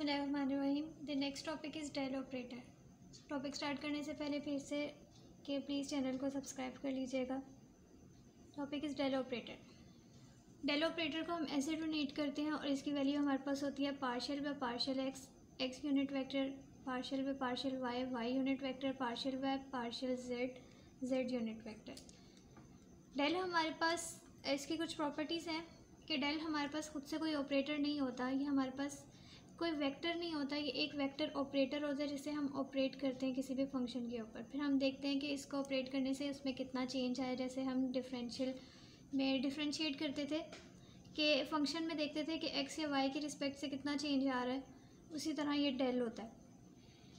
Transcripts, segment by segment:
बिस्मिल्लाहिर्रहमानिर्रहीम। The next topic is del operator. Topic start करने से पहले फिर से कि प्लीज़ चैनल को सब्सक्राइब कर लीजिएगा। Topic is del operator. Del operator को हम ऐसे डोनेट करते हैं और इसकी वैल्यू हमारे पास होती है partial by partial x, x unit vector, partial by partial y, y unit vector, partial by partial z, z unit vector. Del हमारे पास इसकी कुछ प्रॉपर्टीज़ हैं कि डेल हमारे पास खुद से कोई ऑपरेटर नहीं होता, ये हमारे पास कोई वेक्टर नहीं होता, ये एक वेक्टर ऑपरेटर होता है जिसे हम ऑपरेट करते हैं किसी भी फंक्शन के ऊपर। फिर हम देखते हैं कि इसको ऑपरेट करने से उसमें कितना चेंज आया। जैसे हम डिफरेंशियल में डिफरेंशिएट करते थे कि फंक्शन में देखते थे कि एक्स या वाई के रिस्पेक्ट से कितना चेंज आ रहा है, उसी तरह ये डेल होता है।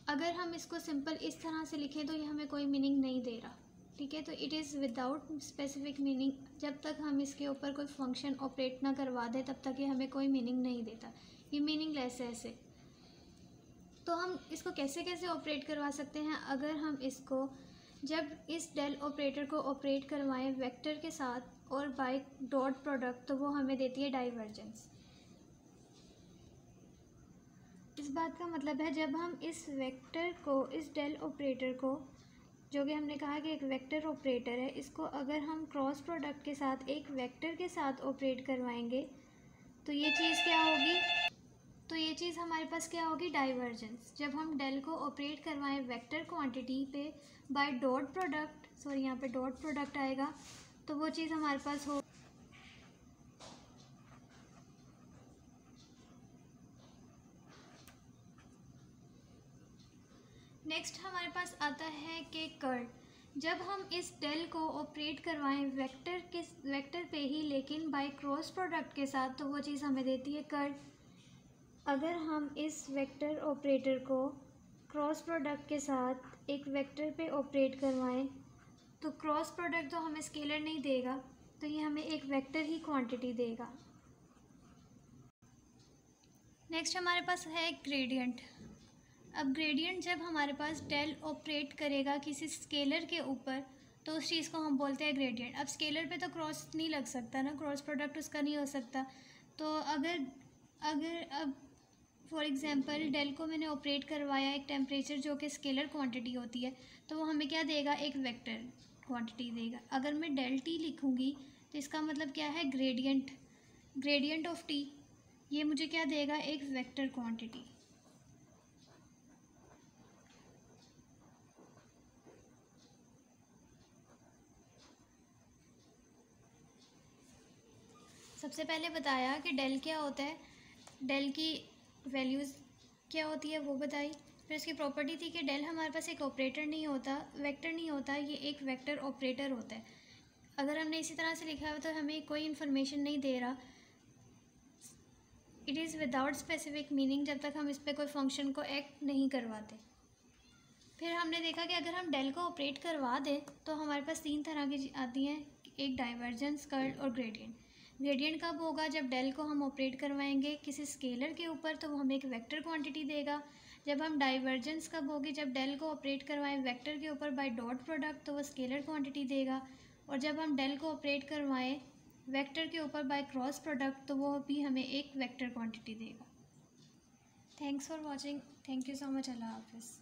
अगर हम इसको सिंपल इस तरह से लिखें तो ये हमें कोई मीनिंग नहीं दे रहा, ठीक है। तो it is without specific meaning. जब तक हम इसके ऊपर कोई फंक्शन ऑपरेट ना करवा दें तब तक ये हमें कोई मीनिंग नहीं देता, ये मीनिंगलेस है ऐसे। तो हम इसको कैसे कैसे ऑपरेट करवा सकते हैं? अगर हम इसको जब इस डेल ऑपरेटर को ऑपरेट करवाएं वेक्टर के साथ और बाय डॉट प्रोडक्ट, तो वो हमें देती है डाइवर्जेंस। इस बात का मतलब है जब हम इस वेक्टर को, इस डेल ऑपरेटर को, जो कि हमने कहा कि एक वेक्टर ऑपरेटर है, इसको अगर हम क्रॉस प्रोडक्ट के साथ एक वेक्टर के साथ ऑपरेट करवाएंगे तो ये चीज़ क्या होगी? तो ये चीज़ हमारे पास क्या होगी? डाइवर्जेंस। जब हम डेल को ऑपरेट करवाएं वेक्टर क्वांटिटी पे बाय डॉट प्रोडक्ट, सॉरी यहाँ पे डॉट प्रोडक्ट आएगा, तो वो चीज़ हमारे पास हो। नेक्स्ट हमारे पास आता है कि कर्ल। जब हम इस डेल को ऑपरेट करवाएं वेक्टर पे ही लेकिन बाय क्रॉस प्रोडक्ट के साथ, तो वो चीज़ हमें देती है कर्ल। अगर हम इस वेक्टर ऑपरेटर को क्रॉस प्रोडक्ट के साथ एक वेक्टर पे ऑपरेट करवाएं तो क्रॉस प्रोडक्ट तो हमें स्केलर नहीं देगा, तो ये हमें एक वेक्टर ही क्वांटिटी देगा। नेक्स्ट हमारे पास है ग्रेडियंट। अब ग्रेडियंट जब हमारे पास डेल ऑपरेट करेगा किसी स्केलर के ऊपर तो उस चीज़ को हम बोलते हैं ग्रेडियंट। अब स्केलर पे तो क्रॉस नहीं लग सकता ना, क्रॉस प्रोडक्ट उसका नहीं हो सकता। तो अगर अब फॉर एग्ज़ाम्पल डेल को मैंने ऑपरेट करवाया एक टेम्परेचर जो कि स्केलर क्वांटिटी होती है, तो वो हमें क्या देगा? एक वेक्टर क्वांटिटी देगा। अगर मैं डेल टी लिखूँगी तो इसका मतलब क्या है? ग्रेडियंट ऑफ टी, ये मुझे क्या देगा? एक वेक्टर क्वांटिटी। सबसे पहले बताया कि डेल क्या होता है, डेल की वैल्यूज़ क्या होती है वो बताई। फिर इसकी प्रॉपर्टी थी कि डेल हमारे पास एक ऑपरेटर नहीं होता, वेक्टर नहीं होता, ये एक वेक्टर ऑपरेटर होता है। अगर हमने इसी तरह से लिखा हुआ तो हमें कोई इन्फॉर्मेशन नहीं दे रहा। It is without specific meaning जब तक हम इस पर कोई फंक्शन को एक्ट नहीं करवाते। फिर हमने देखा कि अगर हम डेल को ऑपरेट करवा दें तो हमारे पास तीन तरह की आती हैं, एक डाइवर्जेंस, कर्ल और ग्रेडियंट। ग्रेडियंट कब होगा? जब डेल को हम ऑपरेट करवाएंगे किसी स्केलर के ऊपर तो वो हमें एक वेक्टर क्वांटिटी देगा। जब हम डाइवर्जेंस कब होगी? जब डेल को ऑपरेट करवाएं वेक्टर के ऊपर बाय डॉट प्रोडक्ट, तो वो स्केलर क्वांटिटी देगा। और जब हम डेल को ऑपरेट करवाएं वेक्टर के ऊपर बाय क्रॉस प्रोडक्ट, तो वो भी हमें एक वेक्टर क्वांटिटी देगा। Thanks for watching. Thank you so much. अल्लाह हाफिज़।